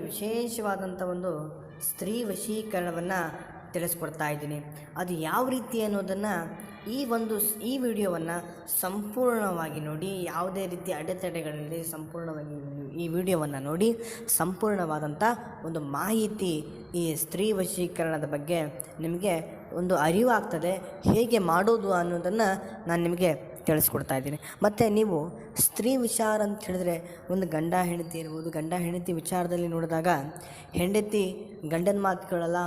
ವಿಶೇಷವಾದಂಥ ಒಂದು ಸ್ತ್ರೀ ವಶೀಕರಣವನ್ನು ತಿಳಿಸ್ಕೊಡ್ತಾ ಇದ್ದೀನಿ. ಅದು ಯಾವ ರೀತಿ ಅನ್ನೋದನ್ನು ಈ ವಿಡಿಯೋವನ್ನು ಸಂಪೂರ್ಣವಾಗಿ ನೋಡಿ, ಯಾವುದೇ ರೀತಿ ಅಡೆತಡೆಗಳಲ್ಲಿ ಸಂಪೂರ್ಣವಾಗಿ ಈ ವಿಡಿಯೋವನ್ನು ನೋಡಿ ಸಂಪೂರ್ಣವಾದಂಥ ಒಂದು ಮಾಹಿತಿ ಈ ಸ್ತ್ರೀ ವಶೀಕರಣದ ಬಗ್ಗೆ ನಿಮಗೆ ಒಂದು ಅರಿವಾಗ್ತದೆ. ಹೇಗೆ ಮಾಡೋದು ಅನ್ನೋದನ್ನು ನಾನು ನಿಮಗೆ ತಿಳಿಸ್ಕೊಡ್ತಾ ಇದ್ದೀನಿ. ಮತ್ತು ನೀವು ಸ್ತ್ರೀ ವಿಚಾರ ಅಂತ ಹೇಳಿದ್ರೆ ಒಂದು ಗಂಡ ಹೆಂಡತಿ ಇರ್ಬೋದು. ಗಂಡ ಹೆಂಡತಿ ವಿಚಾರದಲ್ಲಿ ನೋಡಿದಾಗ ಹೆಂಡತಿ ಗಂಡನ ಮಾತು ಕೇಳಲ್ಲ,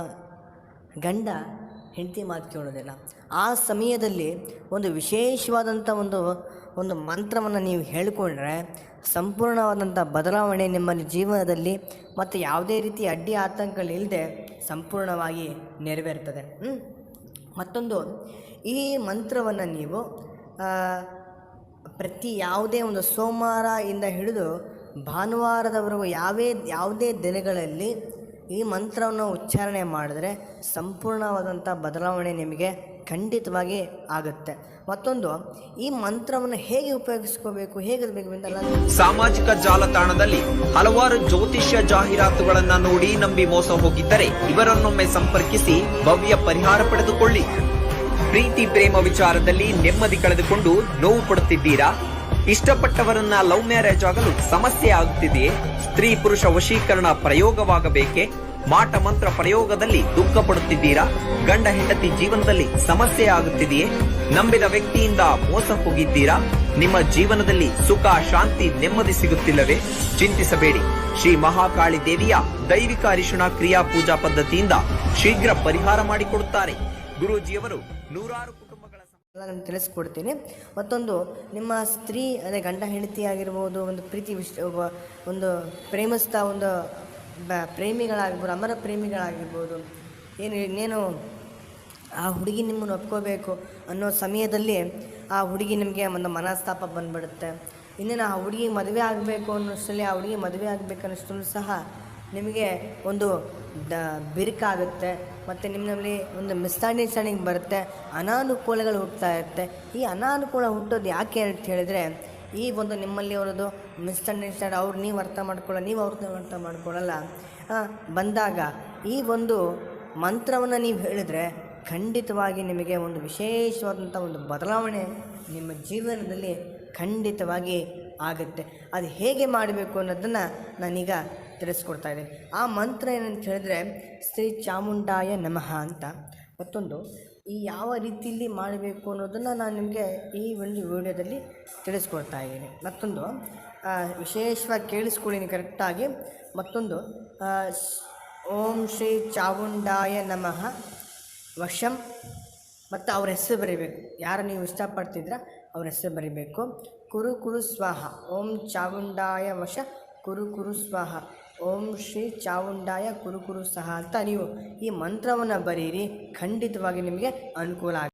ಗಂಡ ಹೆಂಡತಿ ಮಾತು ಕೇಳೋದಿಲ್ಲ. ಆ ಸಮಯದಲ್ಲಿ ಒಂದು ವಿಶೇಷವಾದಂಥ ಒಂದು ಮಂತ್ರವನ್ನು ನೀವು ಹೇಳಿಕೊಂಡ್ರೆ ಸಂಪೂರ್ಣವಾದಂಥ ಬದಲಾವಣೆ ನಿಮ್ಮ ಜೀವನದಲ್ಲಿ ಮತ್ತು ಯಾವುದೇ ರೀತಿ ಅಡ್ಡಿ ಆತಂಕಗಳಿಲ್ಲದೆ ಸಂಪೂರ್ಣವಾಗಿ ನೆರವೇರ್ತದೆ. ಮತ್ತೊಂದು, ಈ ಮಂತ್ರವನ್ನು ನೀವು ಪ್ರತಿ ಯಾವುದೇ ಒಂದು ಸೋಮವಾರದಿಂದ ಹಿಡಿದು ಭಾನುವಾರದವರೆಗೂ ಯಾವುದೇ ದಿನಗಳಲ್ಲಿ ಈ ಮಂತ್ರವನ್ನು ಉಚ್ಚಾರಣೆ ಮಾಡಿದ್ರೆ ಸಂಪೂರ್ಣವಾದಂಥ ಬದಲಾವಣೆ ನಿಮಗೆ ಖಂಡಿತವಾಗಿ ಆಗುತ್ತೆ. ಮತ್ತೊಂದು, ಈ ಮಂತ್ರವನ್ನು ಹೇಗೆ ಉಪಯೋಗಿಸ್ಕೋಬೇಕು, ಹೇಗೆ ಸಾಮಾಜಿಕ ಜಾಲತಾಣದಲ್ಲಿ ಹಲವಾರು ಜ್ಯೋತಿಷ್ಯ ಜಾಹೀರಾತುಗಳನ್ನು ನೋಡಿ ನಂಬಿ ಮೋಸ ಹೋಗಿದ್ದರೆ ಇವರನ್ನೊಮ್ಮೆ ಸಂಪರ್ಕಿಸಿ ಭವ್ಯ ಪರಿಹಾರ ಪಡೆದುಕೊಳ್ಳಿ. ಪ್ರೀತಿ ಪ್ರೇಮ ವಿಚಾರದಲ್ಲಿ ನೆಮ್ಮದಿ ಕಳೆದುಕೊಂಡು ನೋವು ಪಡುತ್ತಿದ್ದೀರಾ? ಇಷ್ಟಪಟ್ಟವರನ್ನ ಲವ್ ಮ್ಯಾರೇಜ್ ಆಗಲು ಸಮಸ್ಯೆ ಆಗುತ್ತಿದೆಯೇ? ಸ್ತ್ರೀ ಪುರುಷ ವಶೀಕರಣ ಪ್ರಯೋಗವಾಗಬೇಕೆ? ಮಾಟ ಮಂತ್ರ ಪ್ರಯೋಗದಲ್ಲಿ ದುಃಖ ಪಡುತ್ತಿದ್ದೀರಾ? ಗಂಡ ಹೆಂಡತಿ ಜೀವನದಲ್ಲಿ ಸಮಸ್ಯೆ ಆಗುತ್ತಿದೆಯೇ? ನಂಬಿದ ವ್ಯಕ್ತಿಯಿಂದ ಮೋಸ ಹೋಗಿದ್ದೀರಾ? ನಿಮ್ಮ ಜೀವನದಲ್ಲಿ ಸುಖ ಶಾಂತಿ ನೆಮ್ಮದಿ ಸಿಗುತ್ತಿಲ್ಲವೇ? ಚಿಂತಿಸಬೇಡಿ. ಶ್ರೀ ಮಹಾಕಾಳಿ ದೇವಿಯ ದೈವಿಕ ಅರಿಶಿಣ ಕ್ರಿಯಾ ಪೂಜಾ ಪದ್ಧತಿಯಿಂದ ಶೀಘ್ರ ಪರಿಹಾರ ಮಾಡಿಕೊಡುತ್ತಾರೆ. ಗುರೂಜಿಯವರು ನೂರಾರು ಕುಟುಂಬಗಳ ತಿಳಿಸ್ಕೊಡ್ತೀನಿ. ಮತ್ತೊಂದು, ನಿಮ್ಮ ಸ್ತ್ರೀ ಅದೇ ಗಂಡ ಹೆಂಡತಿ ಆಗಿರ್ಬೋದು, ಒಂದು ಪ್ರೀತಿ ಒಂದು ಪ್ರೇಮಿಸ್ತಾ ಒಂದು ಪ್ರೇಮಿಗಳಾಗಿರ್ಬೋದು, ಅಮರ ಪ್ರೇಮಿಗಳಾಗಿರ್ಬೋದು, ಇನ್ನೇನು ಆ ಹುಡುಗಿ ನಿಮ್ಮನ್ನು ಒಪ್ಕೋಬೇಕು ಅನ್ನೋ ಸಮಯದಲ್ಲಿ ಆ ಹುಡುಗಿ ನಿಮಗೆ ಒಂದು ಮನಸ್ತಾಪ ಬಂದುಬಿಡುತ್ತೆ. ಇನ್ನೇನು ಆ ಹುಡುಗಿ ಮದುವೆ ಆಗಬೇಕು ಅನ್ನೋಷ್ಟರಲ್ಲಿ ಆ ಹುಡುಗಿ ಮದುವೆ ಆಗಬೇಕು ಅನ್ನೋಷ್ಟರಲ್ಲೂ ಸಹ ನಿಮಗೆ ಒಂದು ಬಿರುಕಾಗುತ್ತೆ ಮತ್ತು ನಿಮ್ಮಲ್ಲಿ ಒಂದು ಮಿಸ್ಅಂಡರ್ಸ್ಟ್ಯಾಂಡಿಂಗ್ ಬರುತ್ತೆ, ಅನಾನುಕೂಲಗಳು ಹುಟ್ಟುತ್ತಾ ಇರುತ್ತೆ. ಈ ಅನಾನುಕೂಲ ಹುಟ್ಟೋದು ಯಾಕೆ ಅಂತ ಹೇಳಿದರೆ ಈ ಒಂದು ನಿಮ್ಮಲ್ಲಿ ಅವರದು ಮಿಸ್ಅಂಡರ್ಸ್ಟ್ಯಾಂಡ್, ಅವ್ರು ನೀವು ಅರ್ಥ ಮಾಡ್ಕೊಳ್ಳೋ, ನೀವು ಅವ್ರನ್ನ ಅರ್ಥ ಮಾಡ್ಕೊಳ್ಳಲ್ಲ ಬಂದಾಗ ಈ ಒಂದು ಮಂತ್ರವನ್ನು ನೀವು ಹೇಳಿದರೆ ಖಂಡಿತವಾಗಿ ನಿಮಗೆ ಒಂದು ವಿಶೇಷವಾದಂಥ ಒಂದು ಬದಲಾವಣೆ ನಿಮ್ಮ ಜೀವನದಲ್ಲಿ ಖಂಡಿತವಾಗಿ ಆಗುತ್ತೆ. ಅದು ಹೇಗೆ ಮಾಡಬೇಕು ಅನ್ನೋದನ್ನು ನಾನೀಗ ತಿಳಿಸ್ಕೊಡ್ತಾ ಇದ್ದೀನಿ. ಆ ಮಂತ್ರ ಏನಂತ ಹೇಳಿದ್ರೆ ಶ್ರೀ ಚಾಮುಂಡಾಯ ನಮಃ ಅಂತ. ಮತ್ತೊಂದು, ಈ ಯಾವ ರೀತಿಯಲ್ಲಿ ಮಾಡಬೇಕು ಅನ್ನೋದನ್ನು ನಾನು ನಿಮಗೆ ಈ ಒಂದು ವಿಡಿಯೋದಲ್ಲಿ ತಿಳಿಸ್ಕೊಡ್ತಾ ಇದ್ದೀನಿ. ಮತ್ತೊಂದು, ವಿಶೇಷವಾಗಿ ಕೇಳಿಸ್ಕೊಳ್ಳಿ ಕರೆಕ್ಟಾಗಿ. ಮತ್ತೊಂದು, ಓಂ ಶ್ರೀ ಚಾಮುಂಡಾಯ ನಮಃ ವಶಂ, ಮತ್ತು ಅವ್ರ ಹೆಸರು ಬರೀಬೇಕು. ಯಾರು ನೀವು ಇಷ್ಟಪಡ್ತಿದ್ರ ಅವ್ರ ಹೆಸರು ಬರೀಬೇಕು. ಕುರು ಸ್ವಾಹ, ಓಂ ಚಾಮುಂಡಾಯ ವಶ ಕುರು ಸ್ವಾಹ, ಓಂ ಶ್ರೀ ಚಾಮುಂಡಾಯ ಕುರು ಸಹ ಅಂತ ನೀವು ಈ ಮಂತ್ರವನ್ನು ಬರೀರಿ. ಖಂಡಿತವಾಗಿ ನಿಮಗೆ ಅನುಕೂಲ ಆಗುತ್ತೆ.